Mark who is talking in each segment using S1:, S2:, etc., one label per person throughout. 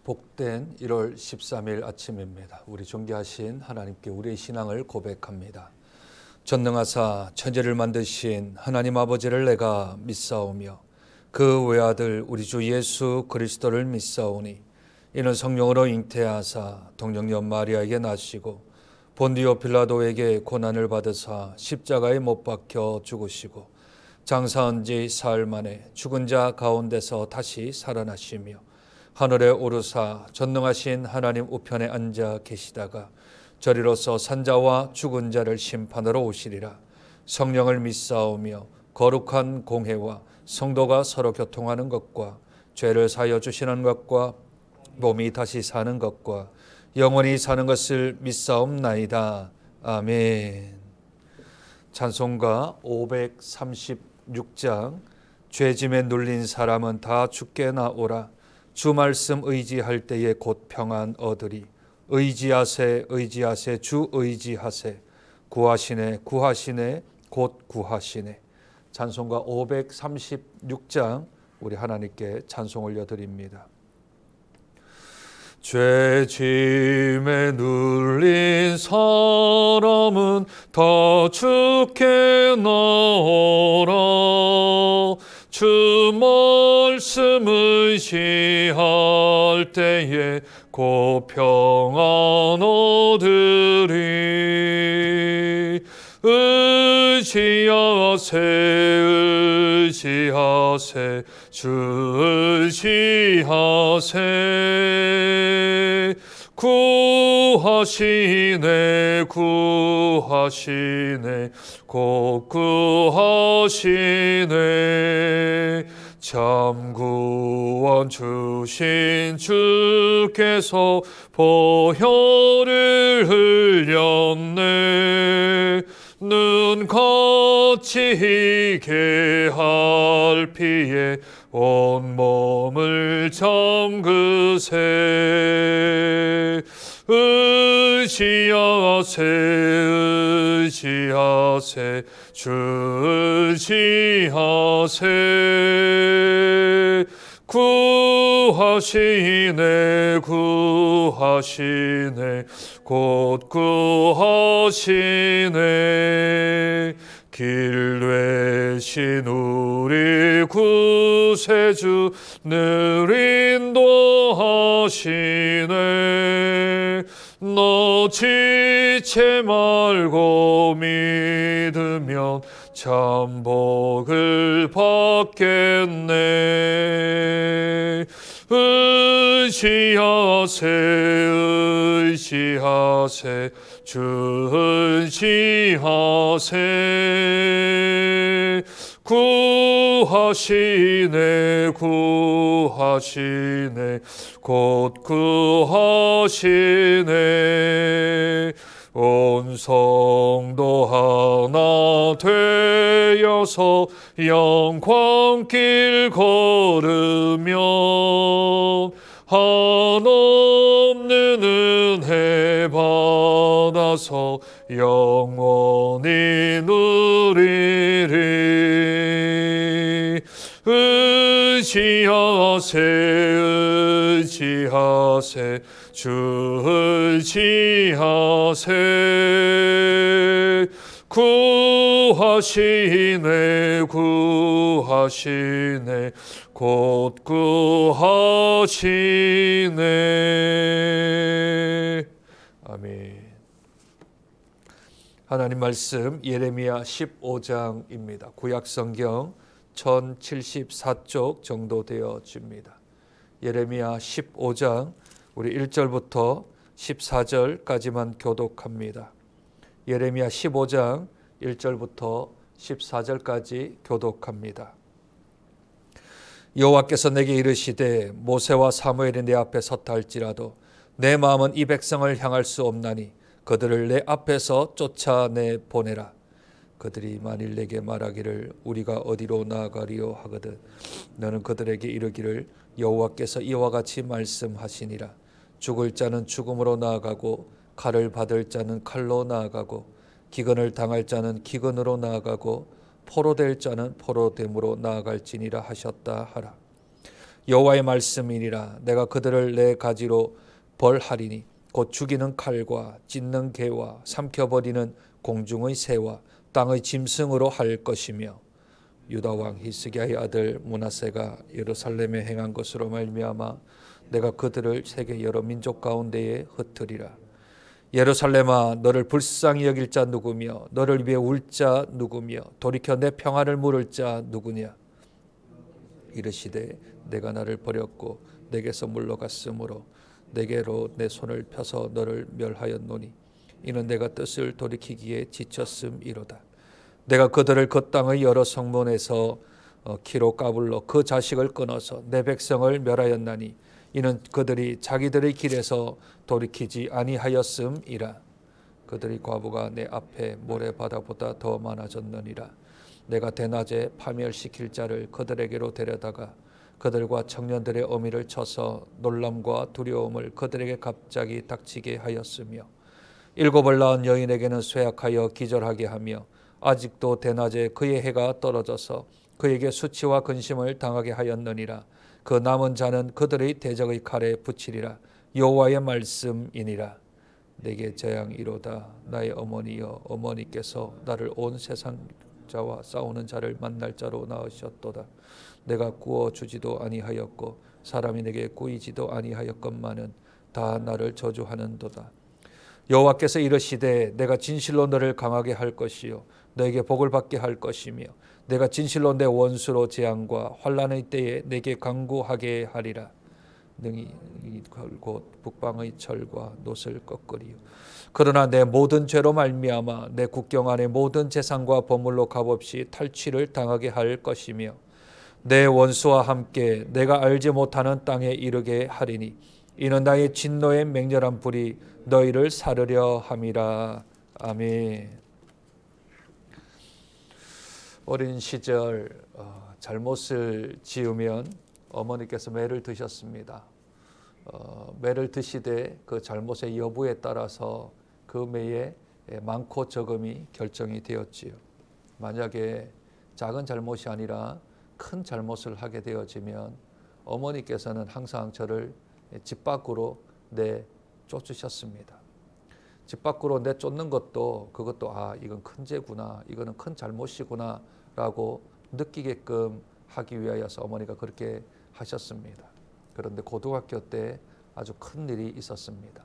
S1: 복된 1월 13일 아침입니다. 우리 존귀하신 하나님께 우리의 신앙을 고백합니다. 전능하사 천지를 만드신 하나님 아버지를 내가 믿사오며 그 외아들 우리 주 예수 그리스도를 믿사오니 이는 성령으로 잉태하사 동정녀 마리아에게 나시고 본디오 빌라도에게 고난을 받으사 십자가에 못 박혀 죽으시고 장사한 지 사흘 만에 죽은 자 가운데서 다시 살아나시며 하늘에 오르사 전능하신 하나님 우편에 앉아 계시다가 저리로서 산자와 죽은 자를 심판하러 오시리라. 성령을 믿사오며 거룩한 공회와 성도가 서로 교통하는 것과 죄를 사하여 주시는 것과 몸이 다시 사는 것과 영원히 사는 것을 믿사옵나이다. 아멘. 찬송가 536장 죄짐에 눌린 사람은 다 죽게 나오라. 주 말씀 의지할 때에 곧 평안 얻으리. 의지하세 의지하세 주 의지하세. 구하시네 구하시네 곧 구하시네. 찬송가 536장 우리 하나님께 찬송 올려드립니다. 죄짐에 눌린 사람은 다 죽게 나오라. 주 말씀 의지할 때에 곧 평안 얻으리. 의지하세 의지하세 주 의지하세. 구하시네 구하시네 곧 구하시네. 참 구원 주신 주께서 보혈을 흘렸네. 눈 거치게 할 피에 온몸을 잠그세. 의지하세 의지하세 주 의지하세. 구하시네 구하시네 곧 구하시네. 길 되신 우리 구세주 늘 인도하시네. 너 지체 말고 믿으면 참 복을 받겠네. 의지하세 의지하세 주 의지하세. 구하시네 구하시네 곧 구하시네. 온 성도 하나 되어서 영광길 걸으면 한없는 은혜 받아서 영원히 누리리. 의지하세 의지하세 주 의지하세. 구하시네 구하시네 곧 구하시네. 아멘. 하나님 말씀 예레미야 15장입니다. 구약성경 1074쪽 정도 되어집니다. 예레미야 15장 우리 1절부터 14절까지만 교독합니다. 예레미야 15장 1절부터 14절까지 교독합니다. 여호와께서 내게 이르시되 모세와 사무엘이 내 앞에 섰다 할지라도 내 마음은 이 백성을 향할 수 없나니 그들을 내 앞에서 쫓아내 보내라. 그들이 만일 내게 말하기를 우리가 어디로 나아가리요 하거든 너는 그들에게 이르기를 여호와께서 이와 같이 말씀하시니라. 죽을 자는 죽음으로 나아가고 칼을 받을 자는 칼로 나아가고 기근을 당할 자는 기근으로 나아가고 포로될 자는 포로됨으로 나아갈지니라 하셨다 하라. 여호와의 말씀이니라. 내가 그들을 내 가지로 벌하리니 곧 죽이는 칼과 찢는 개와 삼켜버리는 공중의 새와 땅의 짐승으로 할 것이며 유다 왕 히스기야의 아들 므낫세가 예루살렘에 행한 것으로 말미암아 내가 그들을 세계 여러 민족 가운데에 흩으리라. 예루살렘아, 너를 불쌍히 여길 자 누구며 너를 위해 울 자 누구며 돌이켜 내 평안을 물을 자 누구냐. 이르시되 내가 나를 버렸고 내게서 물러갔으므로 내게로 내 손을 펴서 너를 멸하였노니 이는 내가 뜻을 돌이키기에 지쳤음이로다. 내가 그들을 그 땅의 여러 성문에서 키로 까불러 그 자식을 끊어서 내 백성을 멸하였나니 이는 그들이 자기들의 길에서 돌이키지 아니하였음이라. 그들의 과부가 내 앞에 모래바다보다 더 많아졌느니라. 내가 대낮에 파멸시킬 자를 그들에게로 데려다가 그들과 청년들의 어미를 쳐서 놀람과 두려움을 그들에게 갑자기 닥치게 하였으며 일곱을 낳은 여인에게는 쇠약하여 기절하게 하며 아직도 대낮에 그의 해가 떨어져서 그에게 수치와 근심을 당하게 하였느니라. 그 남은 자는 그들의 대적의 칼에 붙이리라. 여호와의 말씀이니라. 내게 재앙이로다. 나의 어머니여, 어머니께서 나를 온 세상 자와 싸우는 자를 만날 자로 낳으셨도다. 내가 구워주지도 아니하였고 사람이 내게 구이지도 아니하였건만은 다 나를 저주하는도다. 여호와께서 이르시되 내가 진실로 너를 강하게 할 것이요 너에게 복을 받게 할 것이며 내가 진실로 내 원수로 재앙과 환난의 때에 내게 강구하게 하리라. 능히 곧 북방의 철과 놋을 꺾으리요. 그러나 내 모든 죄로 말미암아 내 국경 안의 모든 재산과 보물로 값없이 탈취를 당하게 할 것이며 내 원수와 함께 내가 알지 못하는 땅에 이르게 하리니 이는 나의 진노의 맹렬한 불이 너희를 사르려 함이라. 아멘. 어린 시절 잘못을 지으면 어머니께서 매를 드셨습니다. 매를 드시되 그 잘못의 여부에 따라서 그 매의 많고 적음이 결정이 되었지요. 만약에 작은 잘못이 아니라 큰 잘못을 하게 되어지면 어머니께서는 항상 저를 집 밖으로 내쫓으셨습니다. 집 밖으로 내쫓는 것도 그것도 이건 큰 죄구나, 이거는 큰 잘못이구나 라고 느끼게끔 하기 위하여서 어머니가 그렇게 하셨습니다. 그런데 고등학교 때 아주 큰 일이 있었습니다.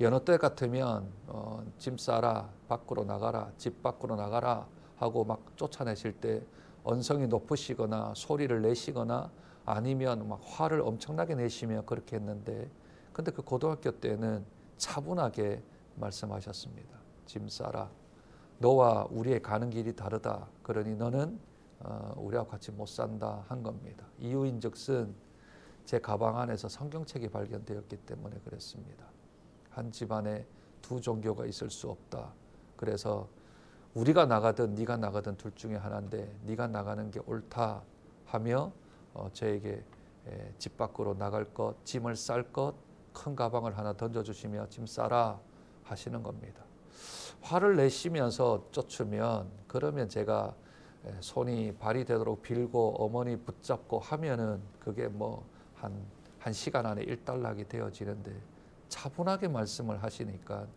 S1: 여느 때 같으면 짐 싸라, 밖으로 나가라, 집 밖으로 나가라 하고 막 쫓아내실 때 언성이 높으시거나 소리를 내시거나 아니면 막 화를 엄청나게 내시며 그렇게 했는데, 근데 그 고등학교 때는 차분하게 말씀하셨습니다. 짐 싸라. 너와 우리의 가는 길이 다르다. 그러니 너는 우리와 같이 못 산다 한 겁니다. 이유인즉슨 제 가방 안에서 성경책이 발견되었기 때문에 그랬습니다. 한 집안에 두 종교가 있을 수 없다. 그래서 우리가 나가든 네가 나가든 둘 중에 하나인데 네가 나가는 게 옳다 하며 저에게 집 밖으로 나갈 것, 짐을 쌀 것, 큰 가방을 하나 던져주시며 짐 싸라 하시는 겁니다. 화를 내시면서 쫓으면 그러면 제가 손이 발이 되도록 빌고 어머니 붙잡고 하면은 그게 뭐 한 시간 안에 일단락이 되어지는데, 차분하게 말씀을 하시니까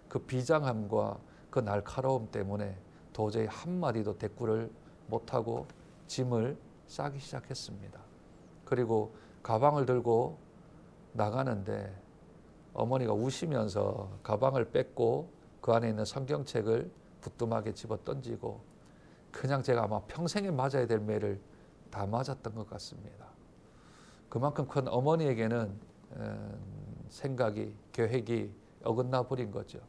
S1: 그 비장함과 그 날카로움 때문에 도저히 한마디도 대꾸를 못하고 짐을 싸기 시작했습니다. 그리고 가방을 들고 나가는데 어머니가 우시면서 가방을 뺏고 그 안에 있는 성경책을 부뚜막에 집어 던지고 그냥 제가 아마 평생에 맞아야 될 매를 다 맞았던 것 같습니다. 그만큼 큰 어머니에게는 생각이, 계획이 어긋나 버린 거죠.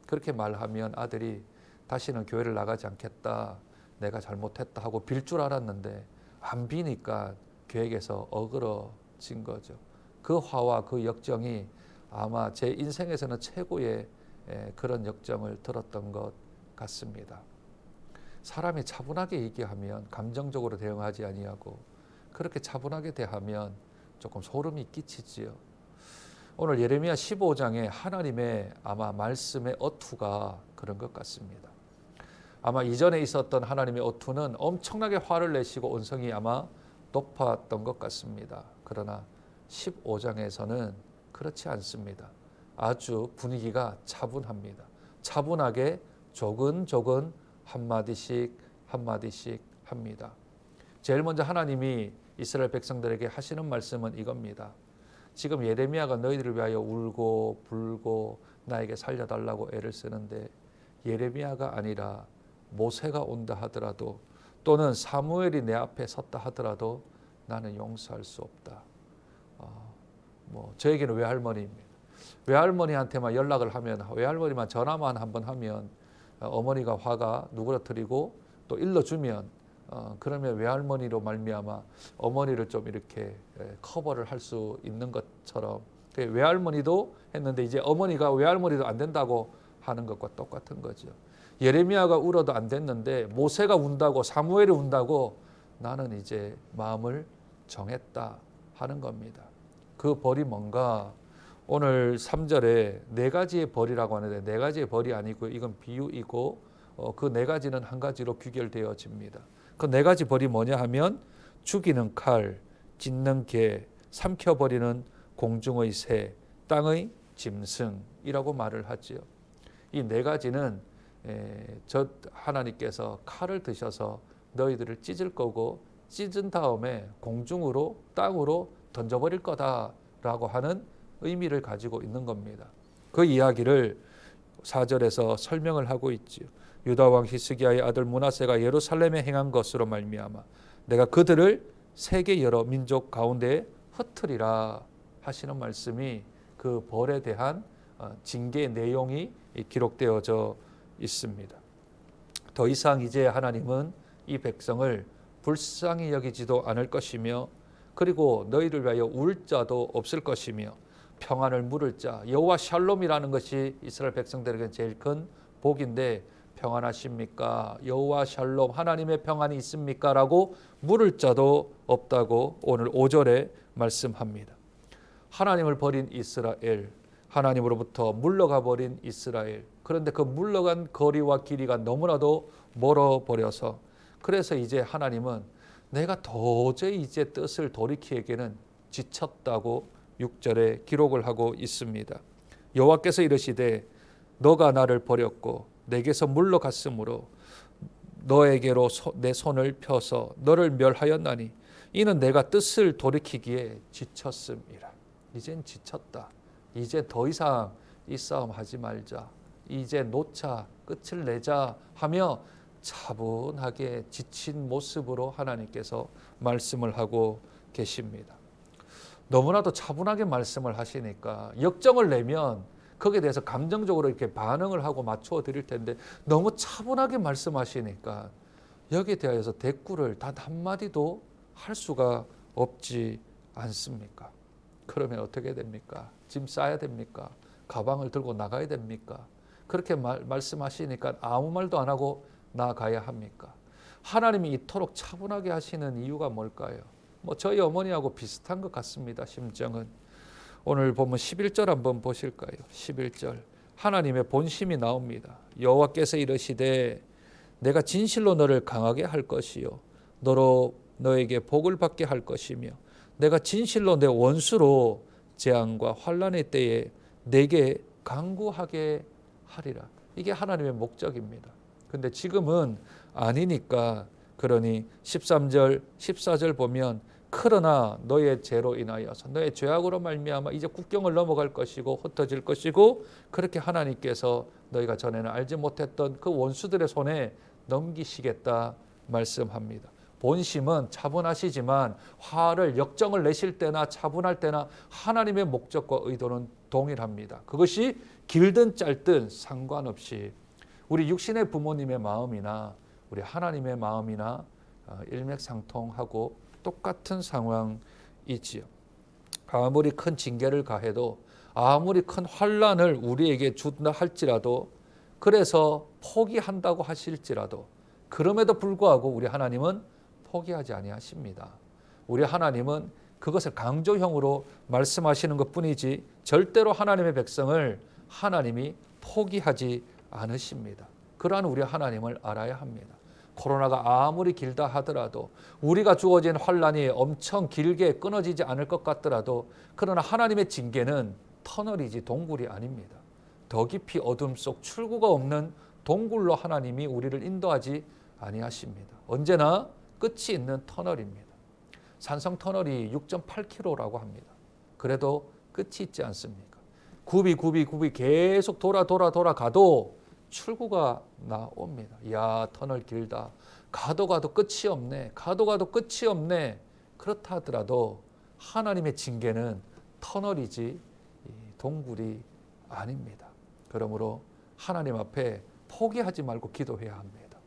S1: 그렇게 말하면 아들이 다시는 교회를 나가지 않겠다, 내가 잘못했다 하고 빌 줄 알았는데 안 비니까 계획에서 어그러진 거죠. 그 화와 그 역정이 아마 제 인생에서는 최고의 그런 역정을 들었던 것 같습니다. 사람이 차분하게 얘기하면 감정적으로 대응하지 아니하고 그렇게 차분하게 대하면 조금 소름이 끼치지요. 오늘 예레미야 15장에 하나님의 아마 말씀의 어투가 그런 것 같습니다. 아마 이전에 있었던 하나님의 어투는 엄청나게 화를 내시고 언성이 아마 높았던 것 같습니다. 그러나 15장에서는 그렇지 않습니다. 아주 분위기가 차분합니다. 차분하게 조근조근 한마디씩 한마디씩 합니다. 제일 먼저 하나님이 이스라엘 백성들에게 하시는 말씀은 이겁니다. 지금 예레미야가 너희들을 위하여 울고 불고 나에게 살려달라고 애를 쓰는데 예레미야가 아니라 모세가 온다 하더라도 또는 사무엘이 내 앞에 섰다 하더라도 나는 용서할 수 없다. 저에게는 외할머니입니다. 외할머니한테만 연락을 하면, 외할머니만 전화만 한번 하면 어머니가 화가 누그러뜨리고 또 일러주면 그러면 외할머니로 말미암아 어머니를 좀 이렇게 커버를 할 수 있는 것처럼 외할머니도 했는데 이제 어머니가 외할머니도 안 된다고 하는 것과 똑같은 거죠. 예레미야가 울어도 안 됐는데 모세가 운다고 사무엘이 운다고 나는 이제 마음을 정했다 하는 겁니다. 그 벌이 뭔가 오늘 3절에 네 가지의 벌이라고 하는데 네 가지의 벌이 아니고 이건 비유이고 그 네 가지는 한 가지로 귀결되어집니다. 그 네 가지 벌이 뭐냐 하면 죽이는 칼, 찢는 개, 삼켜버리는 공중의 새, 땅의 짐승이라고 말을 하지요. 이 네 가지는 저 하나님께서 칼을 드셔서 너희들을 찢을 거고 찢은 다음에 공중으로 땅으로 던져버릴 거다라고 하는 의미를 가지고 있는 겁니다. 그 이야기를 4절에서 설명을 하고 있지요. 유다 왕 히스기야의 아들 므낫세가 예루살렘에 행한 것으로 말미암아 내가 그들을 세계 여러 민족 가운데에 흩으리라 하시는 말씀이 그 벌에 대한 징계의 내용이 기록되어져 있습니다. 더 이상 이제 하나님은 이 백성을 불쌍히 여기지도 않을 것이며 그리고 너희를 위하여 울 자도 없을 것이며 평안을 물을 자 여호와 샬롬이라는 것이 이스라엘 백성들에게 제일 큰 복인데 평안하십니까? 여호와 샬롬 하나님의 평안이 있습니까? 라고 물을 자도 없다고 오늘 5절에 말씀합니다. 하나님을 버린 이스라엘, 하나님으로부터 물러가 버린 이스라엘. 그런데 그 물러간 거리와 길이가 너무나도 멀어버려서 그래서 이제 하나님은 내가 도저히 이제 뜻을 돌이키기에는 지쳤다고 6절에 기록을 하고 있습니다. 여호와께서 이르시되 너가 나를 버렸고 내게서 물러갔으므로 너에게로 내 손을 펴서 너를 멸하였나니 이는 내가 뜻을 돌이키기에 지쳤음이라. 이젠 지쳤다. 이제 더 이상 이 싸움 하지 말자. 이제 놓자. 끝을 내자 하며 차분하게 지친 모습으로 하나님께서 말씀을 하고 계십니다. 너무나도 차분하게 말씀을 하시니까 역정을 내면 거기에 대해서 감정적으로 이렇게 반응을 하고 맞추어 드릴 텐데 너무 차분하게 말씀하시니까 여기에 대해서 대꾸를 단 한마디도 할 수가 없지 않습니까? 그러면 어떻게 됩니까? 짐 싸야 됩니까? 가방을 들고 나가야 됩니까? 그렇게 말씀하시니까 아무 말도 안 하고 나가야 합니까? 하나님이 이토록 차분하게 하시는 이유가 뭘까요? 저희 어머니하고 비슷한 것 같습니다. 심정은. 오늘 보면 11절 한번 보실까요? 11절 하나님의 본심이 나옵니다. 여호와께서 이르시되 내가 진실로 너를 강하게 할 것이요 너로 너에게 복을 받게 할 것이며 내가 진실로 내 원수로 재앙과 환난의 때에 내게 강구하게 하리라. 이게 하나님의 목적입니다. 근데 지금은 아니니까 그러니 13절 14절 보면 그러나 너의 죄로 인하여서 너의 죄악으로 말미암아 이제 국경을 넘어갈 것이고 흩어질 것이고 그렇게 하나님께서 너희가 전에는 알지 못했던 그 원수들의 손에 넘기시겠다 말씀합니다. 본심은 차분하시지만 화를 역정을 내실 때나 차분할 때나 하나님의 목적과 의도는 동일합니다. 그것이 길든 짧든 상관없이 우리 육신의 부모님의 마음이나 우리 하나님의 마음이나 일맥상통하고 똑같은 상황이지요. 아무리 큰 징계를 가해도 아무리 큰 환난을 우리에게 준다 할지라도 그래서 포기한다고 하실지라도 그럼에도 불구하고 우리 하나님은 포기하지 아니하십니다. 우리 하나님은 그것을 강조형으로 말씀하시는 것뿐이지 절대로 하나님의 백성을 하나님이 포기하지 않으십니다. 그러한 우리 하나님을 알아야 합니다. 코로나가 아무리 길다 하더라도 우리가 주어진 환란이 엄청 길게 끊어지지 않을 것 같더라도 그러나 하나님의 징계는 터널이지 동굴이 아닙니다. 더 깊이 어둠 속 출구가 없는 동굴로 하나님이 우리를 인도하지 아니하십니다. 언제나 끝이 있는 터널입니다. 산성 터널이 6.8km라고 합니다. 그래도 끝이 있지 않습니까? 굽이 계속 돌아가도 출구가 나옵니다. 야, 터널 길다. 가도 끝이 없네. 가도 끝이 없네. 그렇다 하더라도 하나님의 징계는 터널이지 동굴이 아닙니다. 그러므로 하나님 앞에 포기하지 말고 기도해야 합니다.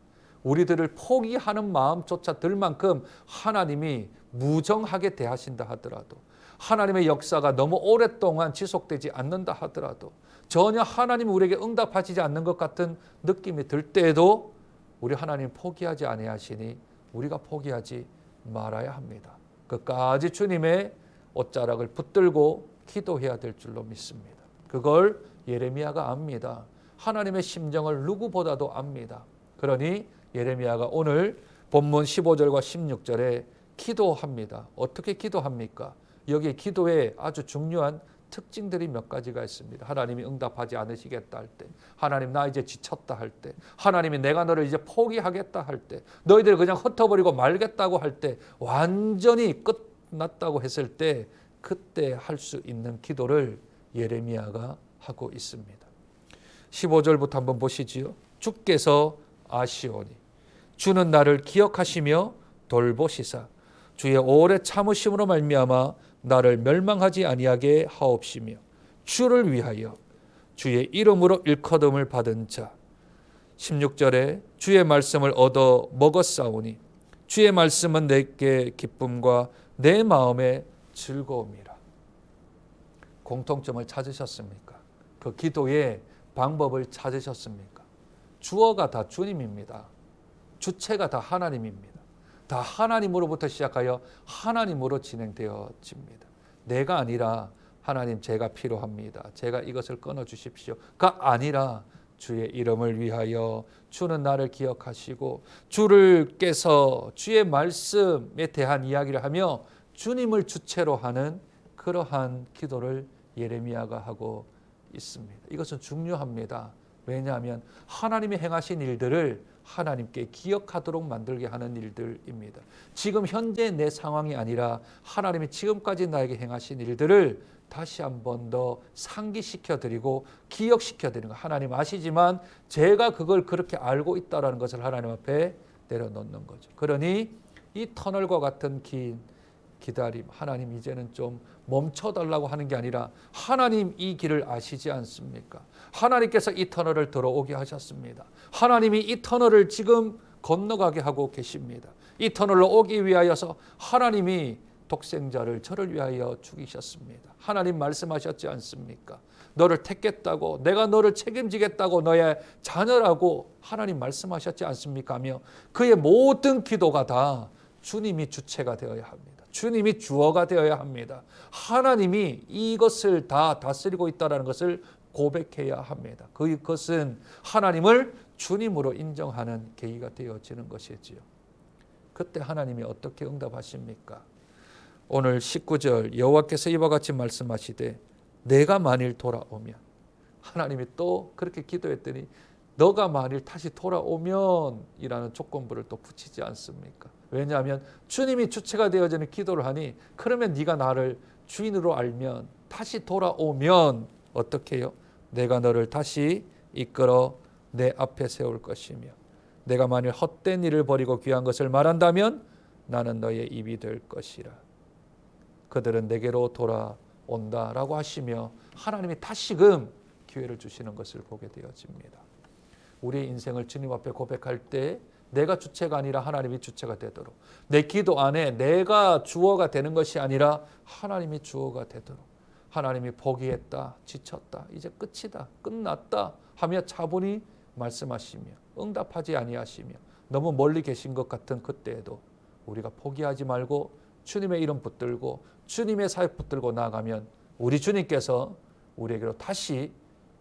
S1: 우리들을 포기하는 마음조차 들 만큼 하나님이 무정하게 대하신다 하더라도, 하나님의 역사가 너무 오랫동안 지속되지 않는다 하더라도, 전혀 하나님이 우리에게 응답하시지 않는 것 같은 느낌이 들 때에도 우리 하나님 포기하지 아니하시니 우리가 포기하지 말아야 합니다. 끝까지 주님의 옷자락을 붙들고 기도해야 될 줄로 믿습니다. 그걸 예레미야가 압니다. 하나님의 심정을 누구보다도 압니다. 그러니 예레미야가 오늘 본문 15절과 16절에 기도합니다. 어떻게 기도합니까? 여기 기도에 아주 중요한 특징들이 몇 가지가 있습니다. 하나님이 응답하지 않으시겠다 할 때, 하나님 나 이제 지쳤다 할 때, 하나님이 내가 너를 이제 포기하겠다 할 때, 너희들 그냥 흩어버리고 말겠다고 할 때, 완전히 끝났다고 했을 때, 그때 할 수 있는 기도를 예레미야가 하고 있습니다. 15절부터 한번 보시지요. 주께서 아시오니 주는 나를 기억하시며 돌보시사 주의 오래 참으심으로 말미암아 나를 멸망하지 아니하게 하옵시며 주를 위하여 주의 이름으로 일컬음을 받은 자. 16절에 주의 말씀을 얻어 먹었사오니 주의 말씀은 내게 기쁨과 내 마음의 즐거움이라. 공통점을 찾으셨습니까? 그 기도의 방법을 찾으셨습니까? 주어가 다 주님입니다. 주체가 다 하나님입니다. 다 하나님으로부터 시작하여 하나님으로 진행되어집니다. 내가 아니라 하나님 제가 필요합니다. 제가 이것을 끊어주십시오가 아니라 주의 이름을 위하여 주는 나를 기억하시고 주를 깨서 주의 말씀에 대한 이야기를 하며 주님을 주체로 하는 그러한 기도를 예레미야가 하고 있습니다. 이것은 중요합니다. 왜냐하면 하나님이 행하신 일들을 하나님께 기억하도록 만들게 하는 일들입니다. 지금 현재 내 상황이 아니라 하나님이 지금까지 나에게 행하신 일들을 다시 한 번 더 상기시켜 드리고 기억시켜 드리는 거. 하나님 아시지만 제가 그걸 그렇게 알고 있다는 것을 하나님 앞에 내려놓는 거죠. 그러니 이 터널과 같은 긴 기다림, 하나님 이제는 좀 멈춰달라고 하는 게 아니라 하나님 이 길을 아시지 않습니까? 하나님께서 이 터널을 들어오게 하셨습니다. 하나님이 이 터널을 지금 건너가게 하고 계십니다. 이 터널로 오기 위하여서 하나님이 독생자를 저를 위하여 죽이셨습니다. 하나님 말씀하셨지 않습니까? 너를 택겠다고, 내가 너를 책임지겠다고, 너의 자녀라고 하나님 말씀하셨지 않습니까? 하며 그의 모든 기도가 다 주님이 주체가 되어야 합니다. 주님이 주어가 되어야 합니다. 하나님이 이것을 다 다스리고 있다는 것을 고백해야 합니다. 그것은 하나님을 주님으로 인정하는 계기가 되어지는 것이지요. 그때 하나님이 어떻게 응답하십니까? 오늘 19절 여호와께서 이와 같이 말씀하시되 내가 만일 돌아오면, 하나님이 또 그렇게 기도했더니 너가 만일 다시 돌아오면 이라는 조건부를 또 붙이지 않습니까? 왜냐하면 주님이 주체가 되어지는 기도를 하니, 그러면 네가 나를 주인으로 알면 다시 돌아오면 어떻게 해요? 내가 너를 다시 이끌어 내 앞에 세울 것이며 내가 만일 헛된 일을 버리고 귀한 것을 말한다면 나는 너의 입이 될 것이라. 그들은 내게로 돌아온다라고 하시며 하나님이 다시금 기회를 주시는 것을 보게 되어집니다. 우리의 인생을 주님 앞에 고백할 때 내가 주체가 아니라 하나님이 주체가 되도록, 내 기도 안에 내가 주어가 되는 것이 아니라 하나님이 주어가 되도록, 하나님이 포기했다, 지쳤다, 이제 끝이다, 끝났다 하며 차분히 말씀하시며 응답하지 아니하시며 너무 멀리 계신 것 같은 그때에도 우리가 포기하지 말고 주님의 이름 붙들고 주님의 사역 붙들고 나아가면 우리 주님께서 우리에게로 다시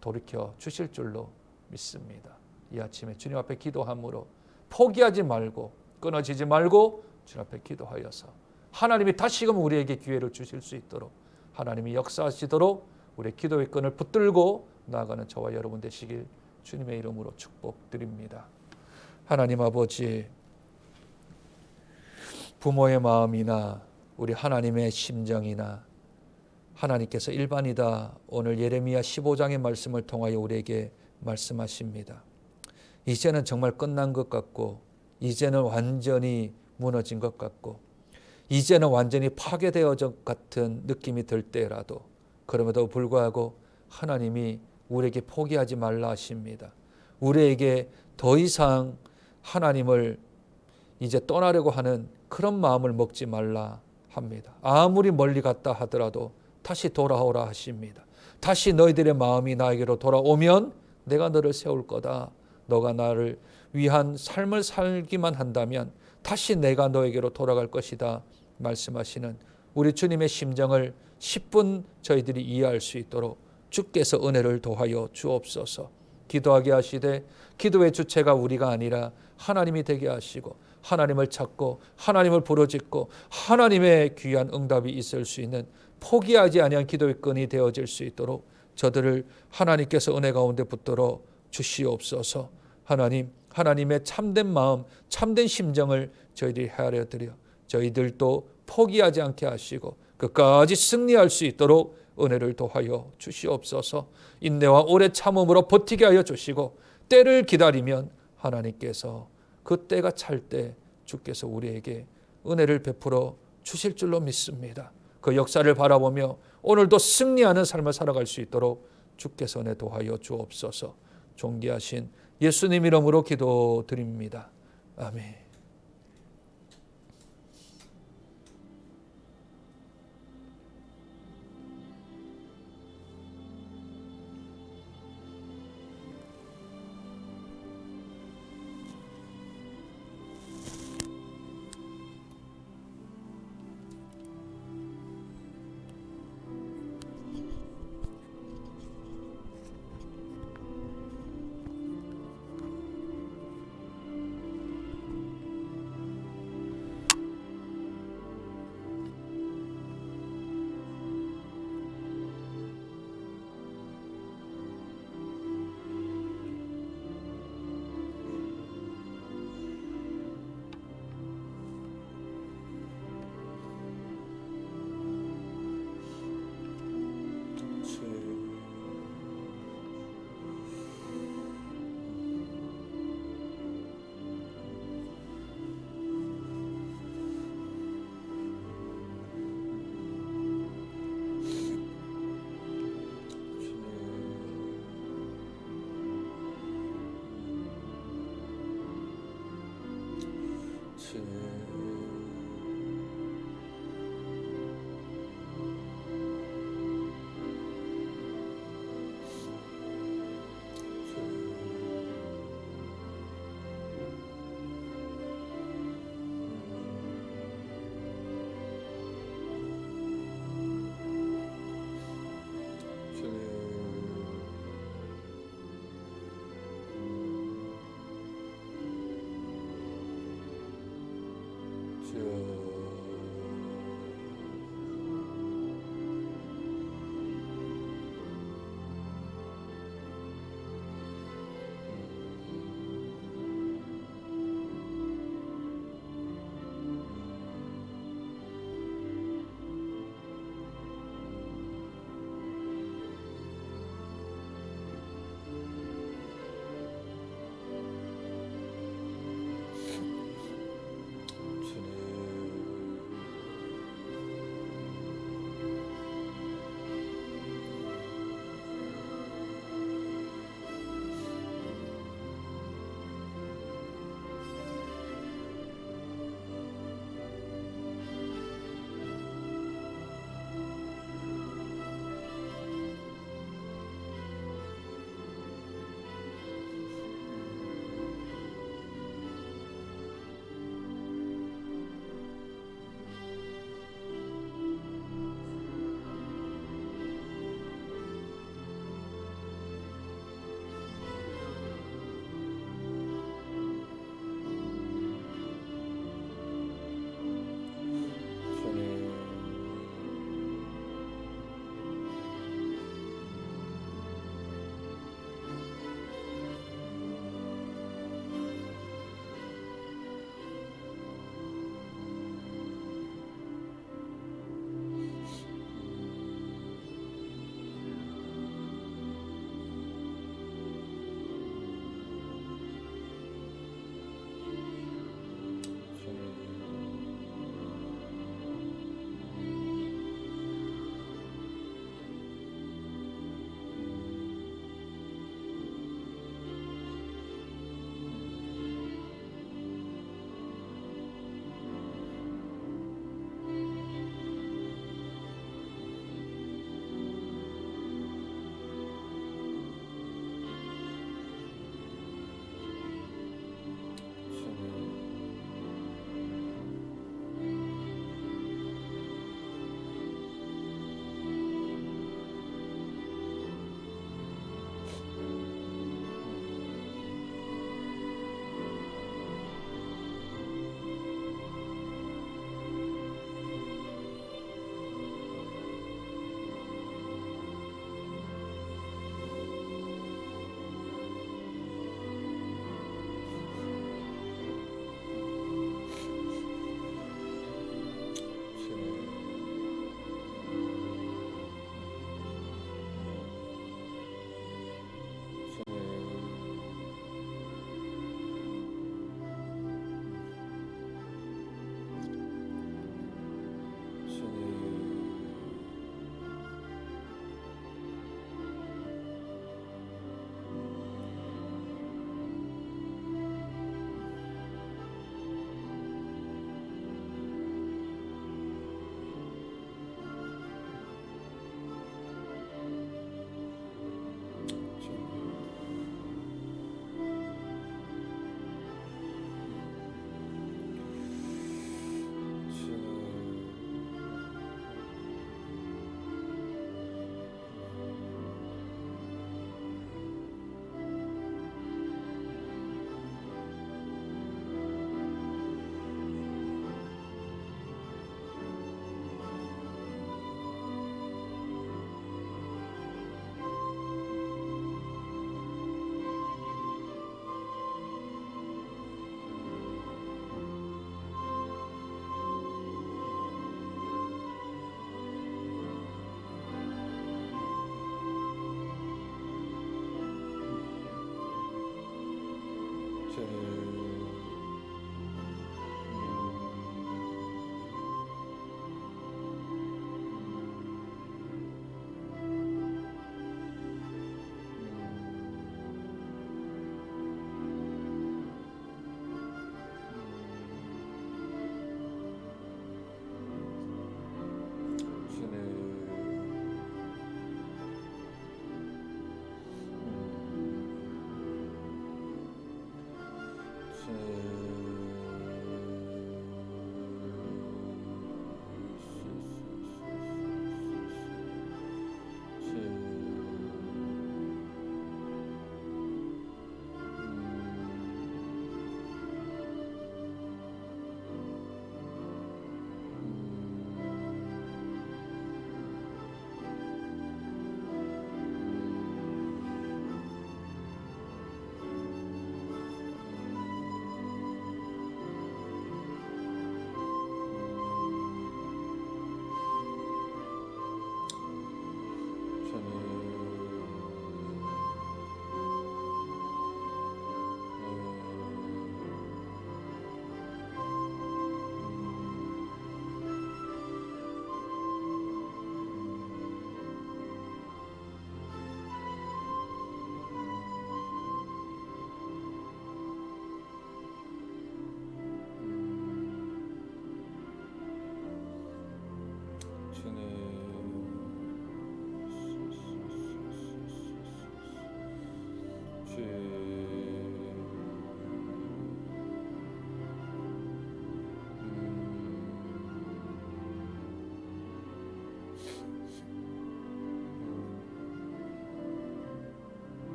S1: 돌이켜 주실 줄로 믿습니다. 이 아침에 주님 앞에 기도함으로 포기하지 말고 끊어지지 말고 주님 앞에 기도하여서 하나님이 다시금 우리에게 기회를 주실 수 있도록 하나님이 역사하시도록 우리의 기도의 끈을 붙들고 나아가는 저와 여러분 되시길 주님의 이름으로 축복드립니다. 하나님 아버지, 부모의 마음이나 우리 하나님의 심정이나 하나님께서 일반이다 오늘 예레미야 15장의 말씀을 통하여 우리에게 말씀하십니다. 이제는 정말 끝난 것 같고 이제는 완전히 무너진 것 같고 이제는 완전히 파괴되어진 것 같은 느낌이 들 때라도 그럼에도 불구하고 하나님이 우리에게 포기하지 말라 하십니다. 우리에게 더 이상 하나님을 이제 떠나려고 하는 그런 마음을 먹지 말라 합니다. 아무리 멀리 갔다 하더라도 다시 돌아오라 하십니다. 다시 너희들의 마음이 나에게로 돌아오면 내가 너를 세울 거다. 너가 나를 위한 삶을 살기만 한다면 다시 내가 너에게로 돌아갈 것이다 말씀하시는 우리 주님의 심정을 10분 저희들이 이해할 수 있도록 주께서 은혜를 더하여 주옵소서. 기도하게 하시되 기도의 주체가 우리가 아니라 하나님이 되게 하시고 하나님을 찾고 하나님을 부르짖고 하나님의 귀한 응답이 있을 수 있는 포기하지 아니한 기도의 끈이 되어질 수 있도록 저들을 하나님께서 은혜 가운데 붙들어 주시옵소서. 하나님, 하나님의 참된 마음, 참된 심정을 저희들이 헤아려 드려 저희들도 포기하지 않게 하시고 끝까지 승리할 수 있도록 은혜를 더하여 주시옵소서. 인내와 오래 참음으로 버티게 하여 주시고 때를 기다리면 하나님께서 그 때가 찰 때 주께서 우리에게 은혜를 베풀어 주실 줄로 믿습니다. 그 역사를 바라보며 오늘도 승리하는 삶을 살아갈 수 있도록 주께서 은혜 더하여 주옵소서. 존귀하신 예수님 이름으로 기도드립니다. 아멘.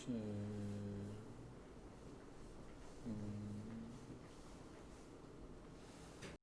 S1: 시작.